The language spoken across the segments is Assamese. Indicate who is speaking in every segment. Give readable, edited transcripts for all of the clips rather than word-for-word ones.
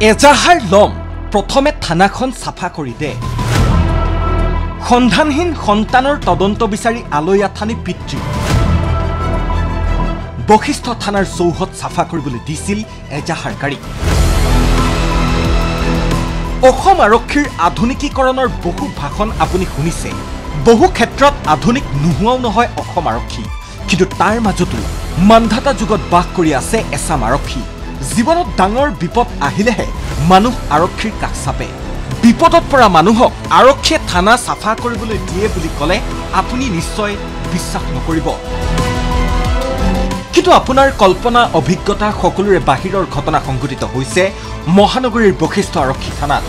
Speaker 1: এজাহাৰ লম প্ৰথমে থানাখন চাফা কৰি দে সন্ধানহীন সন্তানৰ তদন্ত বিচাৰি আলৈ আথানি পিতৃ বশিষ্ঠ থানাৰ চৌহদ চাফা কৰিবলৈ দিছিল এজাহাৰকাৰী অসম আৰক্ষীৰ আধুনিকীকৰণৰ বহু ভাষণ আপুনি শুনিছে বহু ক্ষেত্ৰত আধুনিক নোহোৱাও নহয় অসম আৰক্ষী কিন্তু তাৰ মাজতো মানধাতা যুগত বাস কৰি আছে এছাম আৰক্ষী জীৱনত ডাঙৰ বিপদ আহিলেহে মানুহ আৰক্ষীৰ কাষ চাপে বিপদত পৰা মানুহক আৰক্ষীয়ে থানা চাফা কৰিবলৈ দিয়ে বুলি ক'লে আপুনি নিশ্চয় বিশ্বাস নকৰিব কিন্তু আপোনাৰ কল্পনা অভিজ্ঞতা সকলোৰে বাহিৰৰ ঘটনা সংঘটিত হৈছে মহানগৰীৰ বশিষ্ঠ আৰক্ষী থানাত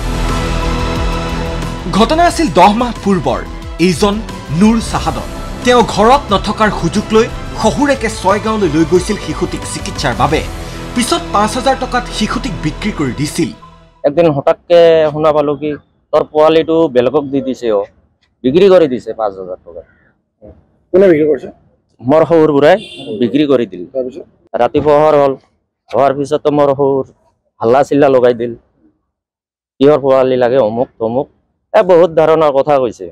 Speaker 1: ঘটনা আছিল 10 মাহ পূৰ্বৰ এইজন নুৰ চাহাদত তেওঁ ঘৰত নথকাৰ সুযোগ লৈ শহুৰেকে ছয়গাঁৱলৈ লৈ গৈছিল শিশুটিক চিকিৎসাৰ বাবে পিছত 5000 টকাত শিশুটিক বিক্ৰী কৰি দিছিল
Speaker 2: একদিন হঠাৎকে শুনা পালো কি তোৰ পোৱালিটো বেলেগক দি দিছে বিক্ৰী কৰি দিছে 5000 টকা
Speaker 3: কোনে বিক্ৰী কৰিছে
Speaker 2: মোৰ শহুৰ বুঢ়াই বিক্ৰী কৰি দিল ৰাতি পহৰ হল হোৱাৰ পিছতো মোৰ শহুৰ হাল্লা চিল্লা লগাই দিল কিহৰ পোৱালি লাগে অমুক তমুক বহুত ধৰণৰ কথা কৈছে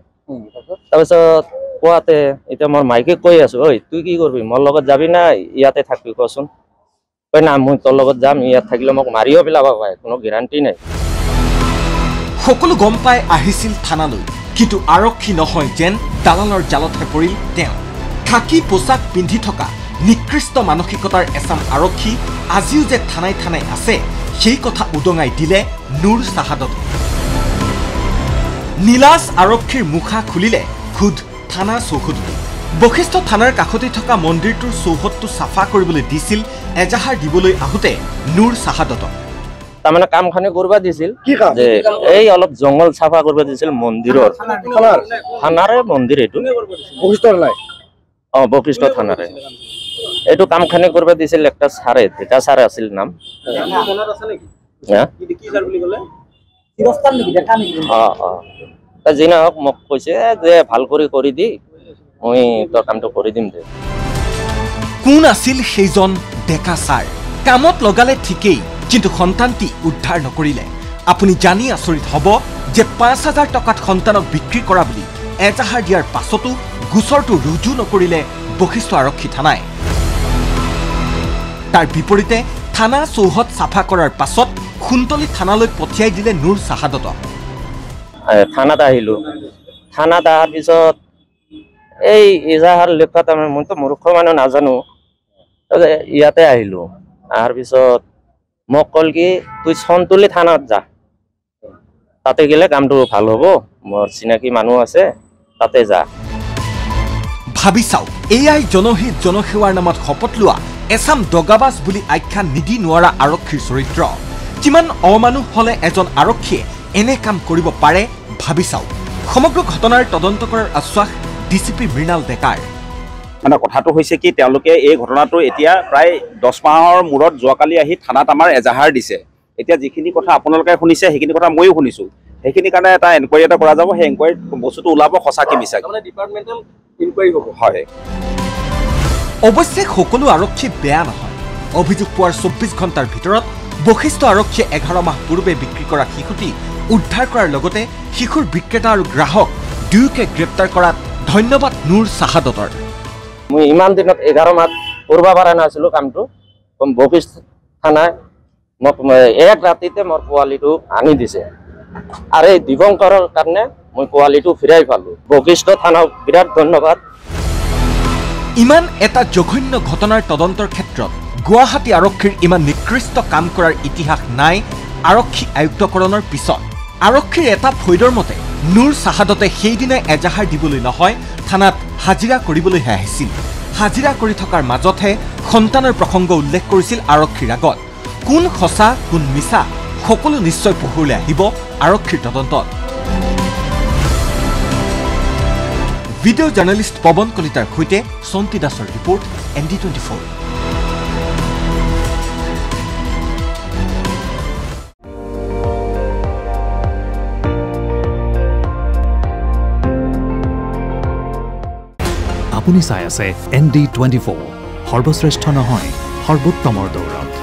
Speaker 2: তাৰপিছত কোৱাতে এতিয়া মোৰ মাইকে কৈ আছো ঐ তুই কি কৰিবি মোৰ লগত যাবি না ইয়াতে থাকবি কচোন কই না মই তোৰ লগত যাম ইয়াত থাকিলে মোক মাৰিও পেলাব পাৰে কোনো গ্যাৰান্টি নাই
Speaker 1: সকলো গম পাই আহিছিল থানালৈ কিন্তু আৰক্ষী নহয় যেন দালালৰ জালতহে পৰিল তেওঁ খাকি পোছাক পিন্ধি থকা নিকৃষ্ট মানসিকতাৰ এছাম আৰক্ষী আজিও যে থানাই থানাই আছে সেই কথা উদঙাই দিলে নুৰ চাহাদতে নীলাজ আৰক্ষীৰ মুখা খুলিলে খুদ থানা চৌহদতে বশিষ্ঠ থানাৰ কাষতে থকা মন্দিৰটোৰ চৌহদটো চাফা কৰিবলৈ দিছিল এজাহাৰ দিবলৈ আহোঁতে নুৰ চাহাদতক
Speaker 2: তাৰমানে কামখানি কৰিব দিছিল যে এই অলপ জংগল চাফা কৰিব দিছিল মন্দিৰৰ থানাৰে মন্দিৰ এইটো
Speaker 3: বশিষ্ঠৰ নাই
Speaker 2: বশিষ্ঠ থানাৰে এইটো কামখানি কৰিব দিছিল একটা ছাৰে ডেকা ছাৰে আছিল নাম যিনা হওক মোক কৈছে যে ভাল কৰি দি মই তোৰ কামটো কৰি দিম দে
Speaker 1: কোন আছিল সেইজন ডেকা ছাৰ কামত লগালে ঠিকেই কিন্তু সন্তানটি উদ্ধাৰ নকৰিলে আপুনি জানি আচৰিত হ'ব যে 5000 টকাত সন্তানক বিক্ৰী কৰা বুলি এজাহাৰ দিয়াৰ পাছতো গোচৰটো ৰুজু নকৰিলে বশিষ্ঠ আৰক্ষী থানাই তাৰ বিপৰীতে থানা চৌহদ চাফা কৰাৰ পাছত খুন্তলি থানালৈ পঠিয়াই দিলে নুৰ চাহাদতক
Speaker 2: থানাত আহিলো থানাত অহাৰ পিছত এই এজাহাৰ লেখা তাৰমানে মইতো মূৰ্খ মানুহ নাজানো ইয়াতে আহিলো অহাৰ পিছত মোক কল কি তুই চনতুলি থানাত যা তাতে গেলে কামটো ভাল হ'ব মোৰ চিনাকি মানুহ আছে তাতে যা
Speaker 1: ভাবি চাওক এয়াই জনহিত জনসেৱাৰ নামত শপত লোৱা এছাম দগাবাজ বুলি আখ্যা নিদি নোৱাৰা আৰক্ষীৰ চৰিত্ৰ কিমান অমানুহ হলে এজন আৰক্ষীয়ে এনে কাম কৰিব পাৰে ভাবি চাওক সমগ্ৰ ঘটনাৰ তদন্ত কৰাৰ আশ্বাস ডিচিপি মৃণাল ডেকাৰ
Speaker 4: মানে কথাটো হৈছে কি তেওঁলোকে এই ঘটনাটো এতিয়া প্ৰায় 10 মাহৰ মূৰত যোৱাকালি আহি থানাত আমাৰ এজাহাৰ দিছে এতিয়া যিখিনি কথা আপোনালোকে শুনিছে সেইখিনি কথা ময়ো শুনিছো সেইখিনি কাৰণে এটা এনকুৱাৰী এটা কৰা যাব সেই এনকুৱাৰীত বস্তুটো ওলাব সঁচা কি মিছা মানে ডিপাৰ্টমেণ্টেল ইনকুৱাৰী হ'ব হয়
Speaker 1: অৱশ্যে সকলো আৰক্ষী বেয়া নহয় অভিযোগ পোৱাৰ 24 ঘণ্টাৰ ভিতৰত বশিষ্ঠ আৰক্ষীয়ে 11 মাহ পূৰ্বে বিক্ৰী কৰা শিশুটি উদ্ধাৰ কৰাৰ লগতে শিশুৰ বিক্ৰেতা আৰু গ্ৰাহক দুয়োকে গ্ৰেপ্তাৰ কৰাত ধন্যবাদ নুৰ চাহাদতৰ
Speaker 2: মই ইমান দিনত 11 মাহ কৰিব পৰা নাছিলো কামটো বশিষ্ঠ থানাই মোক এক ৰাতিতে মোৰ পোৱালিটো আনি দিছে আৰু এই দিবংকৰৰ কাৰণে মই পোৱালিটো ফিৰাই পালো বশিষ্ঠ থানাক বিৰাট ধন্যবাদ
Speaker 1: ইমান এটা জঘন্য ঘটনাৰ তদন্তৰ ক্ষেত্ৰত গুৱাহাটী আৰক্ষীৰ ইমান নিকৃষ্ট কাম কৰাৰ ইতিহাস নাই আৰক্ষী আয়ুক্তকৰণৰ পিছত আৰক্ষীৰ এটা ফৈদৰ মতে নুৰ চাহাদতে সেইদিনাই এজাহাৰ দিবলৈ নহয় থানাত হাজিৰা কৰিবলৈহে আহিছিল হাজিৰা কৰি থকাৰ মাজতহে সন্তানৰ প্ৰসংগ উল্লেখ কৰিছিল আৰক্ষীৰ আগত কোন সঁচা কোন মিছা সকলো নিশ্চয় পোহৰলৈ আহিব আৰক্ষীৰ তদন্তত ভিডিঅ' জাৰ্নেলিষ্ট পৱন কলিতাৰ সৈতে সন্তি দাসৰ ৰিপৰ্ট ND24
Speaker 5: আপুনি চাই আছে ND24 সৰ্বশ্ৰেষ্ঠ নহয় সৰ্বোত্তমৰ দৌৰত